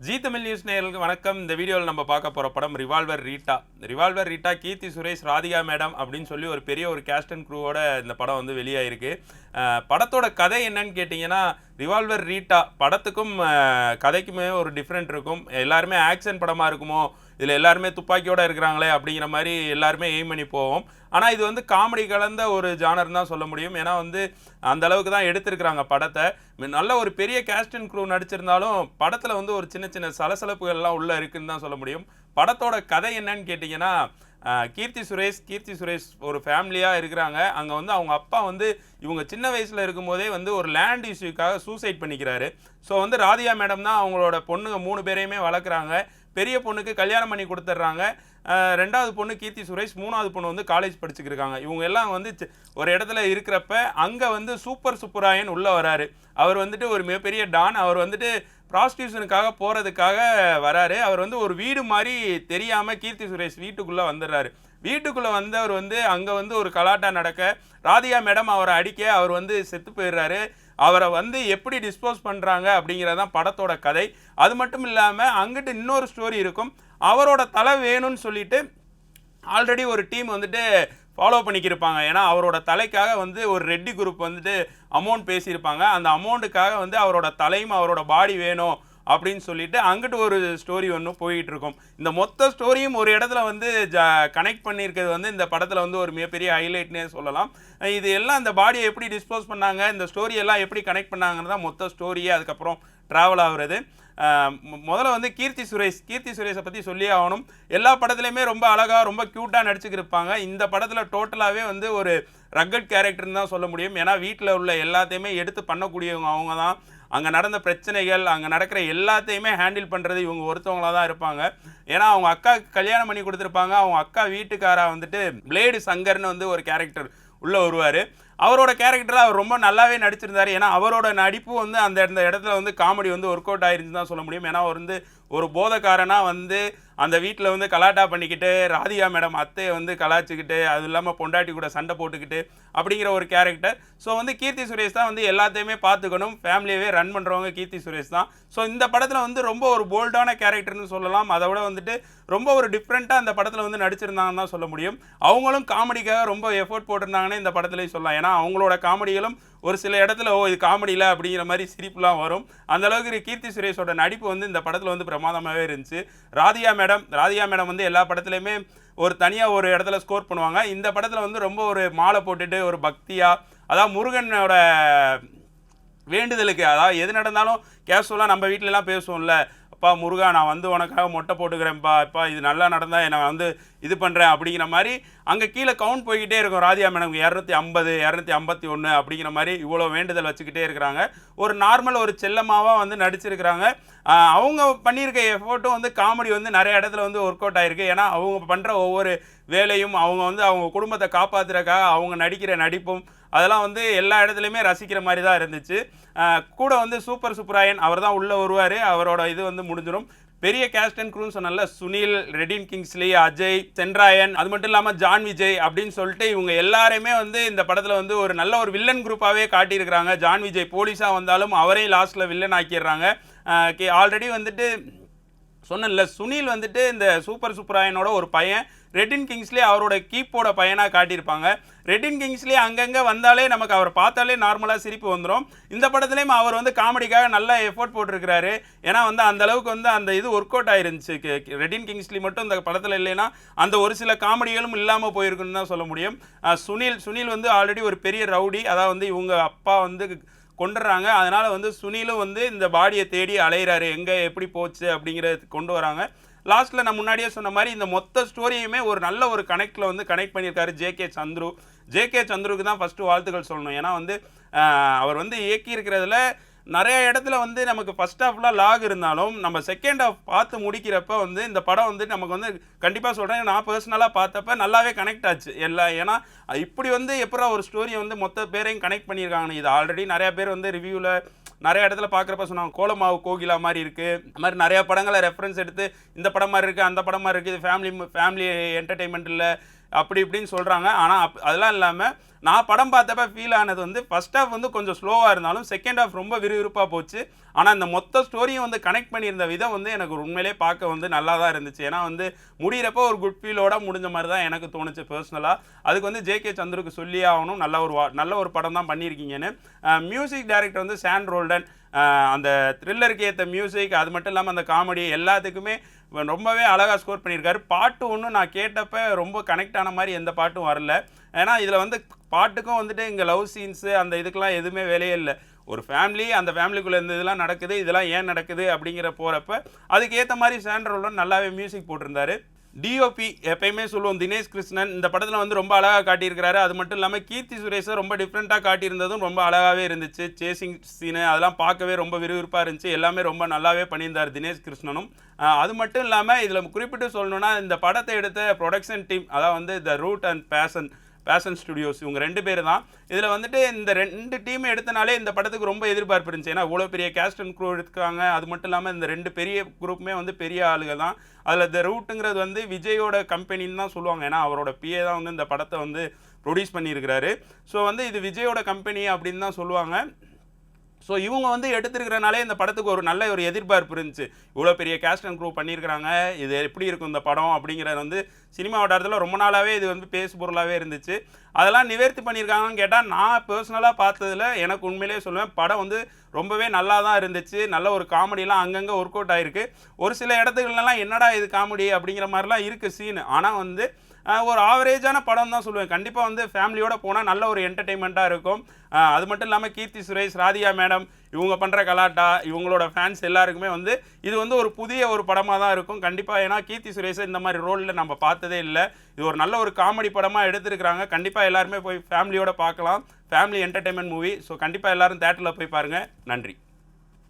ஜீ Tamil news நேயர்களுக்கு வணக்கம். இந்த வீடியோவில் நம்ம பார்க்க போகிற படம் revolver Rita. Revolver Rita Keerthy Suresh, Radhika madam அப்படின்னு சொல்லி ஒரு பெரிய ஒரு கேஸ்ட் அண்ட் க்ரூவோட இந்த படம் வந்து வெளியாயிருக்கு. படத்தோட கதை என்னன்னு கேட்டிங்கன்னா, ரிவால்வர் ரீட்டா படத்துக்கும் கதைக்குமே ஒரு டிஃப்ரெண்ட் இருக்கும். எல்லாருமே ஆக்ஷன் படமாக இருக்குமோ, இதில் எல்லாருமே துப்பாக்கியோடு இருக்கிறாங்களே அப்படிங்கிற மாதிரி எல்லாருமே எய்ம் பண்ணி போவோம். ஆனால் இது வந்து காமெடி கலந்த ஒரு ஜானர் தான் சொல்ல முடியும். ஏன்னா வந்து அந்த அளவுக்கு தான் எடுத்திருக்கிறாங்க படத்தை. நல்ல ஒரு பெரிய கேஸ்ட் அண்ட் க்ரூ நடிச்சிருந்தாலும் படத்தில் வந்து ஒரு சின்ன சின்ன சலசலப்புகள்லாம் உள்ளே இருக்குன்னு தான் சொல்ல முடியும். படத்தோட கதை என்னன்னு கேட்டிங்கன்னா, கீர்த்தி சுரேஷ் ஒரு ஃபேமிலியாக இருக்கிறாங்க. அங்கே வந்து அவங்க அப்பா வந்து இவங்க சின்ன வயசில் இருக்கும்போதே வந்து ஒரு லேண்ட் இஷ்யூக்காக சூசைட் பண்ணிக்கிறாரு. ஸோ வந்து ராதிகா மேடம் தான் அவங்களோட பொண்ணுங்க 3 பேரையுமே வளர்க்குறாங்க. பெரிய பொண்ணுக்கு கல்யாணம் பண்ணி கொடுத்துட்றாங்க. 2வது பொண்ணு கீர்த்தி சுரேஷ், 3வது பொண்ணு வந்து காலேஜ் படிச்சுக்கிருக்காங்க. இவங்க எல்லாம் வந்து ஒரு இடத்துல இருக்கிறப்ப அங்கே வந்து சூப்பர் சுப்புராயன் உள்ளே வராரு. அவர் வந்துட்டு ஒரு மிகப்பெரிய டான். அவர் வந்துட்டு ப்ராஸ்டியூஷனுக்காக போகிறதுக்காக வராரு. அவர் வந்து ஒரு வீடு மாதிரி தெரியாமல் கீர்த்தி சுரேஷ் வீட்டுக்குள்ளே வந்துடுறாரு. வீட்டுக்குள்ளே வந்தவர் வந்து அங்கே வந்து ஒரு கலாட்டா நடக்க, ராதிகா மேடம் அவரை அடிக்க, அவர் வந்து செத்து போயிடுறாரு. அவரை வந்து எப்படி டிஸ்போஸ் பண்ணுறாங்க அப்படிங்கிறதான் படத்தோட கதை. அது மட்டும் இல்லாமல் அங்கிட்டு இன்னொரு ஸ்டோரி இருக்கும். அவரோட தலை வேணும்னு சொல்லிட்டு ஆல்ரெடி ஒரு டீம் வந்துட்டு ஃபாலோ பண்ணிக்கிருப்பாங்க. ஏன்னா அவரோட தலைக்காக வந்து ஒரு ரெட்டி குரூப் வந்துட்டு அமௌண்ட் பேசியிருப்பாங்க. அந்த அமௌண்ட்டுக்காக வந்து அவரோட தலையும் அவரோட பாடி வேணும் அப்படின்னு சொல்லிட்டு அங்கிட்டு ஒரு ஸ்டோரி ஒன்று போயிட்டு இருக்கும். இந்த மொத்த ஸ்டோரியும் ஒரு இடத்துல வந்து கனெக்ட் பண்ணியிருக்கிறது வந்து இந்த படத்தில் வந்து ஒரு மிகப்பெரிய ஹைலைட்னே சொல்லலாம். இது எல்லாம் இந்த பாடியை எப்படி டிஸ்போஸ் பண்ணாங்க, இந்த ஸ்டோரி எல்லாம் எப்படி கனெக்ட் பண்ணாங்கன்னு தான் மொத்த ஸ்டோரியே அதுக்கப்புறம் ட்ராவல் ஆகுறது. முதல்ல வந்து கீர்த்தி சுரேஷை பற்றி சொல்லி ஆகணும். எல்லா படத்துலையுமே ரொம்ப அழகாக ரொம்ப க்யூட்டாக நடிச்சுக்கிருப்பாங்க. இந்த படத்தில் டோட்டலாகவே வந்து ஒரு ரக்கட் கேரக்டர்னு தான் சொல்ல முடியும். ஏன்னா வீட்டில் உள்ள எல்லாத்தையுமே எடுத்து பண்ணக்கூடியவங்க அவங்க தான். அங்கே நடந்த பிரச்சனைகள், அங்கே நடக்கிற எல்லாத்தையுமே ஹேண்டில் பண்ணுறது இவங்க ஒருத்தவங்களாக தான் இருப்பாங்க. ஏன்னா அவங்க அக்காவுக்கு கல்யாணம் பண்ணி கொடுத்துருப்பாங்க. அவங்க அக்கா வீட்டுக்காரா வந்துட்டு பிளேடு சங்கர்னு வந்து ஒரு கேரக்டர் உள்ளே வருவார். அவரோட கேரக்டரில் அவர் ரொம்ப நல்லாவே நடிச்சிருந்தார். ஏன்னா அவரோட நடிப்பு வந்து அந்த இடத்துல வந்து காமெடி வந்து ஒர்க் அவுட் ஆயிருந்துன்னு தான் சொல்ல முடியும். ஏன்னா அவர் வந்து ஒரு போதைக்காரனாக வந்து அந்த வீட்டில் வந்து கலாட்டா பண்ணிக்கிட்டு, ராதிகா மேடம் அத்தையை வந்து கலாச்சிக்கிட்டு, அது இல்லாமல் பொண்டாட்டி கூட சண்டை போட்டுக்கிட்டு அப்படிங்கிற ஒரு கேரக்டர். ஸோ வந்து கீர்த்தி சுரேஷ் தான் வந்து எல்லாத்தையுமே பார்த்துக்கணும். ஃபேமிலியவே ரன் பண்ணுறவங்க கீர்த்தி சுரேஷ் தான். ஸோ இந்த படத்தில் வந்து ரொம்ப ஒரு போல்டான கேரக்டர்னு சொல்லலாம். அதை விட வந்துட்டு ரொம்ப ஒரு டிஃப்ரெண்ட்டாக அந்த படத்தில் வந்து நடிச்சிருந்தாங்கன்னு தான் சொல்ல முடியும். அவங்களும் காமெடிக்காக ரொம்ப எஃபோர்ட் போட்டிருந்தாங்கன்னு இந்த படத்துலேயும் சொல்லலாம். ஏன்னா அவங்களோட காமெடிகளும் ஒரு சில இடத்துல இது காமெடியில் அப்படிங்கிற மாதிரி சிரிப்புலாம் வரும். அந்தளவுக்கு கீர்த்தி சுரேஷோட நடிப்பு வந்து இந்த படத்தில் வந்து பிரமாதமாகவே இருந்துச்சு. ராதிகா மேடம் வந்து எல்லா படத்துலையுமே ஒரு தனியாக ஒரு இடத்துல ஸ்கோர் பண்ணுவாங்க. இந்த படத்தில் வந்து ரொம்ப ஒரு மாலை போட்டுட்டு ஒரு பக்தியாக, அதாவது முருகனோட வேண்டுதலுக்கு, அதாவது எது நடந்தாலும் கேஷுவலாக நம்ம வீட்டிலலாம் பேசுவோம்ல, அப்பா முருகா நான் வந்து உனக்காக மொட்டை போட்டுக்கிறேன்ப்பா, அப்பா இது நல்லா நடந்தால் நான் வந்து இது பண்ணுறேன் அப்படிங்கிற மாதிரி அங்கே கீழே கவுண்ட் போய்கிட்டே இருக்கும். ராதிகா மேடம் 250 251 அப்படிங்கிற மாதிரி இவ்வளோ வேண்டுதல் வச்சுக்கிட்டே இருக்கிறாங்க. ஒரு நார்மல் ஒரு செல்லம்மாவாக வந்து நடிச்சிருக்கிறாங்க. அவங்க பண்ணியிருக்க எஃபோர்ட்டும் வந்து காமெடி வந்து நிறைய இடத்துல வந்து ஒர்க் அவுட் ஆகிருக்கு. ஏன்னா அவங்க பண்ணுற ஒவ்வொரு வேலையும், அவங்க வந்து அவங்க குடும்பத்தை காப்பாற்றுறதுக்காக அவங்க நடிக்கிற நடிப்பும் அதெல்லாம் வந்து எல்லா இடத்துலையுமே ரசிக்கிற மாதிரி தான் இருந்துச்சு. கூட வந்து சூப்பர் சுப்புராயன் அவர் தான் உள்ளே வருவார். அவரோட இது வந்து முடிஞ்சிடும். பெரிய கேஸ்ட் அண்ட் க்ரூன்னு சொன்னால சுனில், ரெடின் கிங்ஸ்லி, அஜய், சென்ராயன், அது மட்டும் இல்லாமல் ஜான் விஜய் அப்படின்னு சொல்லிட்டு இவங்க எல்லாருமே வந்து இந்த படத்தில் வந்து ஒரு நல்ல ஒரு வில்லன் குரூப்பாகவே காட்டியிருக்கிறாங்க. ஜான் விஜய் போலீஸாக வந்தாலும் அவரையும் லாஸ்ட்டில் வில்லன் ஆக்கிடுறாங்க. ஆல்ரெடி வந்துட்டு சொன்னல சுனில் வந்துட்டு இந்த சூப்பர் சுப்புராயனோட ஒரு பையன், ரெடின் கிங்ஸ்லி அவரோட கீப்போட பையனாக காட்டியிருப்பாங்க. ரெடின் கிங்ஸ்லி அங்கங்கே வந்தாலே நமக்கு அவர் பார்த்தாலே நார்மலாக சிரிப்பு வந்துடும். இந்த படத்துலேயும் அவர் வந்து காமெடிக்காக நல்லா எஃபோர்ட் போட்டிருக்கிறாரு. ஏன்னா வந்து அந்தளவுக்கு வந்து அந்த இது ஒர்க் அவுட் ஆயிருந்துச்சு. ரெடின் கிங்ஸ்லி மட்டும் இந்த படத்தில் இல்லைன்னா அந்த ஒரு சில காமெடிகளும் இல்லாமல் போயிருக்குன்னு தான் சொல்ல முடியும். சுனில் வந்து ஆல்ரெடி ஒரு பெரிய ரவுடி, அதாவது வந்து இவங்க அப்பா வந்து கொண்டுறாங்க. அதனால் வந்து சுனிலும் வந்து இந்த பாடியை தேடி அலையிறாரு, எங்கே எப்படி போச்சு அப்படிங்கிறது கொண்டு வராங்க. லாஸ்ட்டில் நான் முன்னாடியே சொன்ன மாதிரி இந்த மொத்த ஸ்டோரியுமே ஒரு நல்ல ஒரு கனெக்டில் வந்து கனெக்ட் பண்ணியிருக்காரு ஜே.கே. சந்துருக்கு தான் ஃபஸ்ட்டு வாழ்த்துக்கள் சொல்லணும். ஏன்னா வந்து அவர் வந்து இயக்கியிருக்கிறதுல நிறைய இடத்துல வந்து நமக்கு ஃபஸ்ட் ஹாஃப்லாம் லாக் இருந்தாலும் நம்ம செகண்ட் ஹாஃப் பார்த்து முடிக்கிறப்ப வந்து இந்த படம் வந்து நமக்கு வந்து கண்டிப்பாக சொல்கிறேன், நான் பர்சனலாக பார்த்தப்ப நல்லாவே கனெக்ட் ஆச்சு ஏன்னா இப்படி வந்து எப்போ ஒரு ஸ்டோரியை வந்து மொத்த பேரையும் கனெக்ட் பண்ணியிருக்காங்கன்னு. இது ஆல்ரெடி நிறையா பேர் வந்து ரிவ்யூவில் நிறைய இடத்துல பார்க்குறப்ப சொன்னாங்க கோலமாவு கோகிலா மாதிரி இருக்குது, அது மாதிரி நிறையா படங்களை ரெஃபரன்ஸ் எடுத்து இந்த படம் மாதிரி இருக்குது, அந்த படம் மாதிரி இருக்குது, இது ஃபேமிலி என்டர்டெயின்மெண்ட் இல்லை, அப்படி இப்படின்னு சொல்கிறாங்க. ஆனால் அதெல்லாம் இல்லாமல் நான் படம் பார்த்தப்ப ஃபீல் ஆனது வந்து ஃபர்ஸ்ட் ஹாஃப் வந்து கொஞ்சம் ஸ்லோவாக இருந்தாலும் செகண்ட் ஹாஃப் ரொம்ப விறுவிறுப்பாக போச்சு. ஆனால் இந்த மொத்த ஸ்டோரியும் வந்து கனெக்ட் பண்ணியிருந்த விதம் வந்து எனக்கு உண்மையிலே பார்க்க வந்து நல்லா தான் இருந்துச்சு. ஏன்னா வந்து முடிகிறப்போ ஒரு குட் ஃபீலோட முடிஞ்ச மாதிரி தான் எனக்கு தோணுச்சு பர்சனலாக. அதுக்கு வந்து ஜே.கே. சந்துருக்கு சொல்லியே ஆகணும், நல்ல ஒரு படம் தான் பண்ணியிருக்கீங்கன்னு. மியூசிக் டைரக்டர் வந்து சாம் ரோல்டன், அந்த த்ரில்லருக்கு ஏற்ற மியூசிக், அது மட்டும் இல்லாமல் அந்த காமெடி எல்லாத்துக்குமே ரொம்பவே அழகாக ஸ்கோர் பண்ணியிருக்காரு. பாட்டு ஒன்றும் நான் கேட்டப்போ ரொம்ப கனெக்ட் ஆன மாதிரி எந்த பாட்டும் வரல. ஏன்னா இதில் வந்து பாட்டுக்கும் வந்துட்டு இங்கே லவ் சீன்ஸு அந்த இதுக்கெலாம் எதுவுமே வேலையே இல்லை. ஒரு ஃபேமிலி, அந்த ஃபேமிலிக்குள்ளே இந்த இதெல்லாம் நடக்குது, இதெல்லாம் ஏன் நடக்குது அப்படிங்கிற போகிறப்ப அதுக்கு ஏற்ற மாதிரி சாம் ரோல்டன் நல்லாவே மியூசிக் போட்டிருந்தாரு. டிஓபி எப்பயுமே சொல்லுவோம் தினேஷ் கிருஷ்ணன் இந்த படத்தில் வந்து ரொம்ப அழகாக காட்டியிருக்கிறாரு. அது மட்டும் இல்லாமல் கீர்த்தி சுரேஷை ரொம்ப டிஃப்ரெண்ட்டாக காட்டியிருந்ததும் ரொம்ப அழகாகவே இருந்துச்சு. சேசிங் சீனு அதெல்லாம் பார்க்கவே ரொம்ப விறுவிறுப்பாக இருந்துச்சு. எல்லாமே ரொம்ப நல்லாவே பண்ணியிருந்தார் தினேஷ் கிருஷ்ணனும். அது மட்டும் இல்லாமல் இதில் குறிப்பிட்டு சொல்லணும்னா இந்த படத்தை எடுத்த ப்ரொடக்ஷன் டீம், அதாவது வந்து the Route and Passion Studios, இவங்க 2 பேர் தான். இதில் வந்துட்டு இந்த 2 டீம் எடுத்தனாலே இந்த படத்துக்கு ரொம்ப எதிர்பார்ப்பு இருந்துச்சு. ஏன்னா இவ்வளோ பெரிய கேஸ்ட் அண்ட் க்ரூ எடுத்துக்காங்க. அது மட்டும் இல்லாமல் இந்த 2 பெரிய குரூப்புமே வந்து பெரிய ஆளுகள் தான். அதில் த ரூட்டுங்கிறது வந்து விஜயோட கம்பெனின்னு தான் சொல்லுவாங்க. ஏன்னா அவரோட பிஏ தான் வந்து இந்த படத்தை வந்து ப்ரொடியூஸ் பண்ணியிருக்கிறாரு. ஸோ வந்து இது விஜயோட கம்பெனி அப்படின்னு தான் சொல்லுவாங்க. ஸோ இவங்க வந்து எடுத்துருக்கிறனாலே இந்த படத்துக்கு ஒரு நல்ல ஒரு எதிர்பார்ப்பு இருந்துச்சு. இவ்வளோ பெரிய கேஸ்ட் அண்ட் க்ரூ பண்ணியிருக்கிறாங்க, இது எப்படி இருக்கும் இந்த படம் அப்படிங்கிறது வந்து சினிமா வட்டாரத்தில் ரொம்ப நாளாகவே இது வந்து பேசு பொருளாகவே இருந்துச்சு. அதெல்லாம் நிவர்த்தி பண்ணியிருக்காங்கன்னு கேட்டால் நான் பர்சனலாக பார்த்ததில் எனக்கு உண்மையிலே சொல்லுவேன், படம் வந்து ரொம்பவே நல்லா தான் இருந்துச்சு. நல்ல ஒரு காமெடியெலாம் அங்கங்கே ஒர்க் அவுட் ஆகிருக்கு. ஒரு சில இடத்துலலாம் என்னடா இது காமெடி அப்படிங்கிற மாதிரிலாம் இருக்குது சீனு. ஆனால் வந்து ஒரு ஆவரேஜான படம் தான் சொல்லுவேன். கண்டிப்பாக வந்து ஃபேமிலியோடு போனால் நல்ல ஒரு என்டர்டெயின்மெண்ட்டாக இருக்கும். அது மட்டும் இல்லாமல் கீர்த்தி சுரேஷ், ராதிகா மேடம் இவங்க பண்ணுற கலாட்டா, இவங்களோட ஃபேன்ஸ் எல்லாருக்குமே வந்து இது வந்து ஒரு புதிய ஒரு படமாக தான் இருக்கும் கண்டிப்பாக. ஏன்னா கீர்த்தி சுரேஷை இந்த மாதிரி ரோலில் நம்ம பார்த்ததே இல்லை. இது ஒரு நல்ல ஒரு காமெடி படமாக எடுத்துருக்கிறாங்க. கண்டிப்பாக எல்லாருமே போய் ஃபேமிலியோடு பார்க்கலாம். Family entertainment movie. ஸோ கண்டிப்பாக எல்லோரும் தேட்டரில் போய் பாருங்கள். நன்றி.